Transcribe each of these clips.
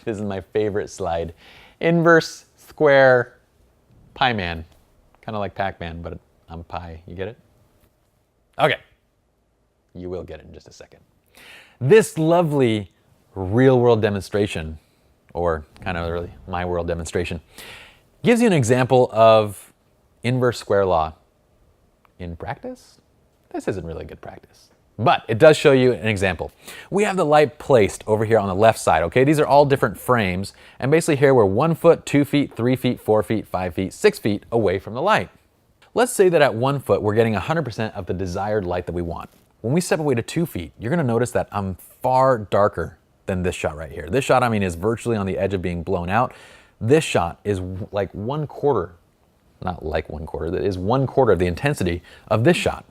This is my favorite slide. Inverse square Pi Man. Kind of like Pac-Man, but I'm pi. You get it? Okay. You will get it in just a second. This lovely real-world demonstration, or kind of really my world demonstration, gives you an example of inverse square law in practice. This isn't really good practice, but it does show you an example. We have the light placed over here on the left side, okay? These are all different frames, and basically here we're 1 foot, 2 feet, 3 feet, 4 feet, 5 feet, 6 feet away from the light. Let's say that at 1 foot, we're getting 100% of the desired light that we want. When we step away to 2 feet, you're gonna notice that I'm far darker than this shot right here. This shot, I mean, is virtually on the edge of being blown out. This shot is like 1/4, not like 1/4, that is 1/4 of the intensity of this shot.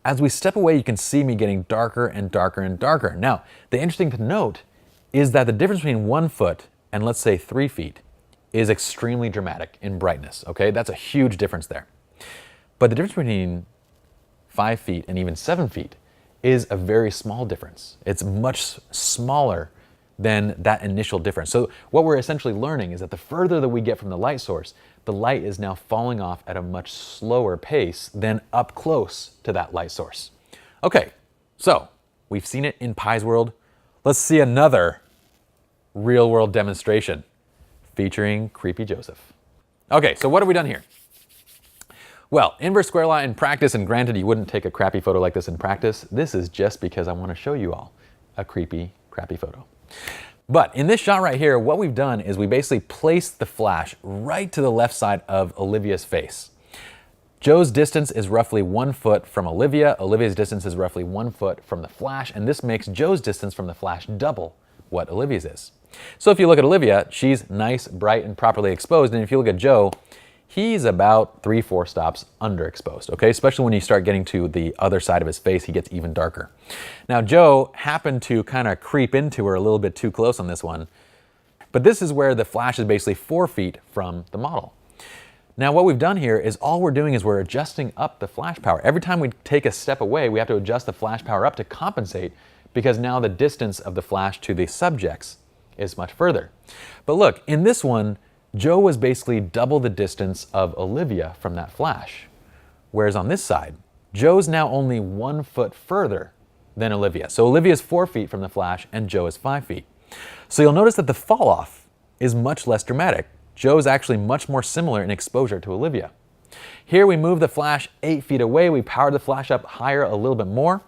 As we step away, you can see me getting darker and darker and darker. Now, the interesting to note is that the difference between 1 foot and let's say 3 feet is extremely dramatic in brightness, okay? That's a huge difference there. But the difference between 5 feet and even 7 feet is a very small difference. It's much smaller than that initial difference. So what we're essentially learning is that the further that we get from the light source, the light is now falling off at a much slower pace than up close to that light source. Okay, so we've seen it in Pi's world. Let's see another real world demonstration featuring Creepy Joseph. Okay, so what have we done here? Well, inverse square law in practice, and granted you wouldn't take a crappy photo like this in practice, this is just because I want to show you all a creepy, crappy photo. But in this shot right here, what we've done is we basically placed the flash right to the left side of Olivia's face. Joe's distance is roughly 1 foot from Olivia. Olivia's distance is roughly 1 foot from the flash, and this makes Joe's distance from the flash double what Olivia's is. So if you look at Olivia, she's nice, bright, and properly exposed, and if you look at Joe, he's about 3-4 stops underexposed, okay? Especially when you start getting to the other side of his face, he gets even darker. Now, Joe happened to kind of creep into her a little bit too close on this one, but this is where the flash is basically 4 feet from the model. Now, what we've done here is all we're doing is we're adjusting up the flash power. Every time we take a step away, we have to adjust the flash power up to compensate because now the distance of the flash to the subjects is much further. But look, in this one, Joe was basically double the distance of Olivia from that flash. Whereas on this side, Joe's now only 1 foot further than Olivia. So Olivia's 4 feet from the flash and Joe is 5 feet. So you'll notice that the fall off is much less dramatic. Joe's actually much more similar in exposure to Olivia. Here we move the flash 8 feet away. We power the flash up higher a little bit more.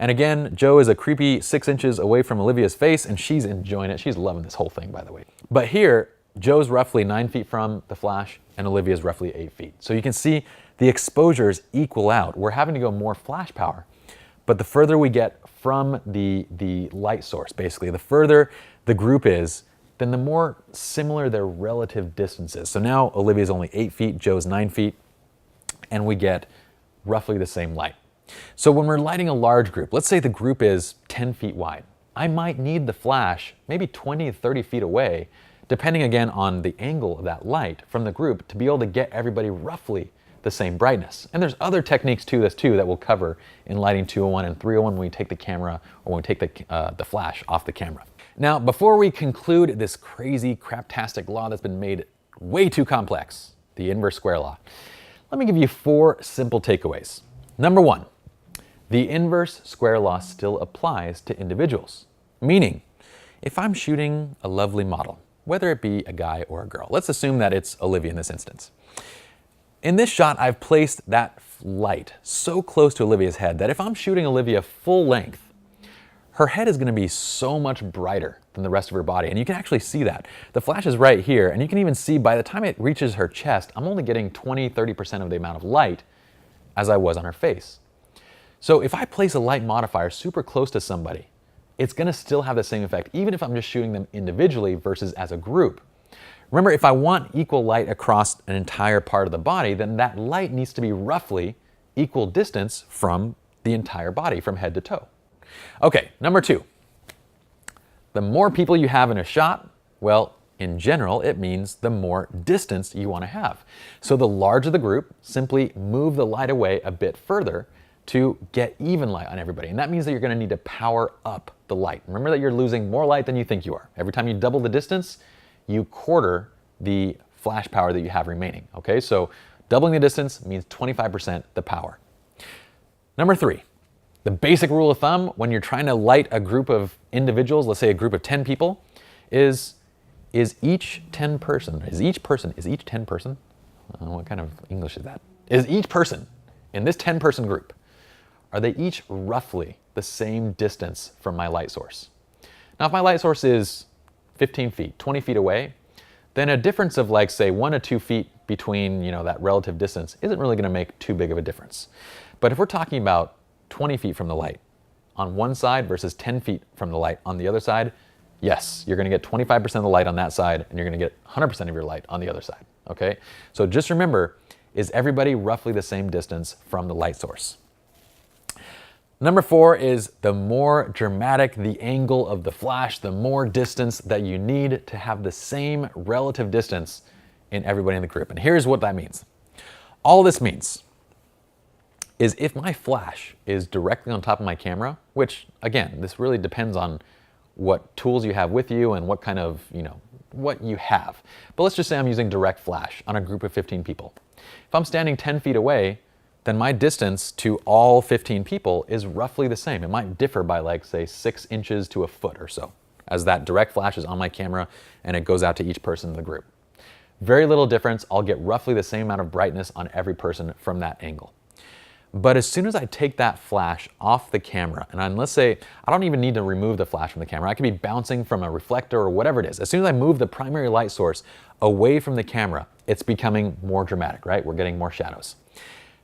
And again, Joe is a creepy 6 inches away from Olivia's face and she's enjoying it. She's loving this whole thing, by the way. But here, Joe's roughly 9 feet from the flash and Olivia's roughly 8 feet. So you can see the exposures equal out. We're having to go more flash power, but the further we get from the light source, basically, the further the group is, then the more similar their relative distances. So now Olivia's only 8 feet, Joe's 9 feet, and we get roughly the same light. So when we're lighting a large group, let's say the group is 10 feet wide, I might need the flash maybe 20 to 30 feet away, depending again on the angle of that light from the group to be able to get everybody roughly the same brightness. And there's other techniques to this too that we'll cover in lighting 201 and 301 when we take the camera or when we take the flash off the camera. Now, before we conclude this crazy craptastic law that's been made way too complex, the inverse square law, let me give you 4 simple takeaways. Number 1, the inverse square law still applies to individuals. Meaning, if I'm shooting a lovely model, whether it be a guy or a girl. Let's assume that it's Olivia in this instance. In this shot, I've placed that light so close to Olivia's head that if I'm shooting Olivia full length, her head is going to be so much brighter than the rest of her body. And you can actually see that. The flash is right here, and you can even see by the time it reaches her chest, I'm only getting 20-30% of the amount of light as I was on her face. So if I place a light modifier super close to somebody, it's going to still have the same effect, even if I'm just shooting them individually versus as a group. Remember, if I want equal light across an entire part of the body, then that light needs to be roughly equal distance from the entire body, from head to toe. Okay, number 2. The more people you have in a shot, well, in general, it means the more distance you want to have. So the larger the group, simply move the light away a bit further. to get even light on everybody. And that means that you're gonna need to power up the light. Remember that you're losing more light than you think you are. Every time you double the distance, you quarter the flash power that you have remaining, okay? So doubling the distance means 25% the power. Number 3, the basic rule of thumb when you're trying to light a group of individuals, let's say a group of 10 people, is each 10 person, is each 10 person? What kind of English is that? Is each person in this 10-person group, are they each roughly the same distance from my light source? Now, if my light source is 15 feet, 20 feet away, then a difference of like, say, 1 to 2 feet between, that relative distance isn't really gonna make too big of a difference. But if we're talking about 20 feet from the light on one side versus 10 feet from the light on the other side, yes, you're gonna get 25% of the light on that side and you're gonna get 100% of your light on the other side, okay? So just remember, is everybody roughly the same distance from the light source? Number 4 is the more dramatic the angle of the flash, the more distance that you need to have the same relative distance in everybody in the group. And here's what that means. All this means is if my flash is directly on top of my camera, which again, this really depends on what tools you have with you and what kind of, what you have. But let's just say I'm using direct flash on a group of 15 people. If I'm standing 10 feet away, then my distance to all 15 people is roughly the same. It might differ by like, say, 6 inches to a foot or so, as that direct flash is on my camera and it goes out to each person in the group. Very little difference. I'll get roughly the same amount of brightness on every person from that angle. But as soon as I take that flash off the camera, and let's say I don't even need to remove the flash from the camera, I could be bouncing from a reflector or whatever it is. As soon as I move the primary light source away from the camera, it's becoming more dramatic, right? We're getting more shadows.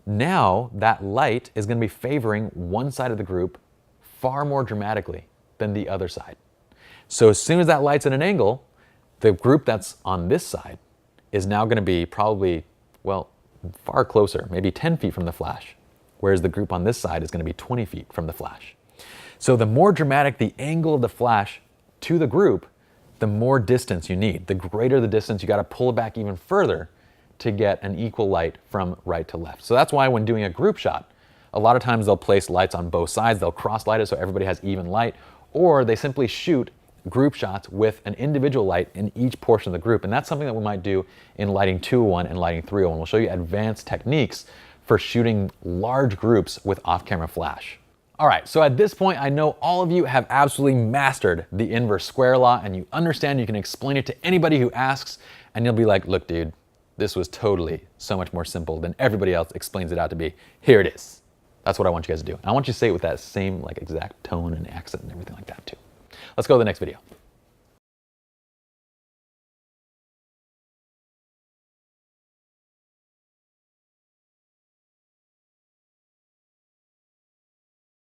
Now that light is going to be favoring one side of the group far more dramatically than the other side. So as soon as that light's at an angle, the group that's on this side is now going to be probably, well, far closer, maybe 10 feet from the flash, whereas the group on this side is going to be 20 feet from the flash. So the more dramatic the angle of the flash to the group, the more distance you need. The greater the distance, you got to pull it back even further to get an equal light from right to left. So that's why when doing a group shot, a lot of times they'll place lights on both sides, they'll cross light it so everybody has even light, or they simply shoot group shots with an individual light in each portion of the group. And that's something that we might do in lighting 201 and lighting 301. We'll show you advanced techniques for shooting large groups with off-camera flash. All right, so at this point, I know all of you have absolutely mastered the inverse square law and you understand you can explain it to anybody who asks and you'll be like, look, dude, this was totally so much more simple than everybody else explains it out to be. Here it is. That's what I want you guys to do. And I want you to say it with that same like exact tone and accent and everything like that too. Let's go to the next video.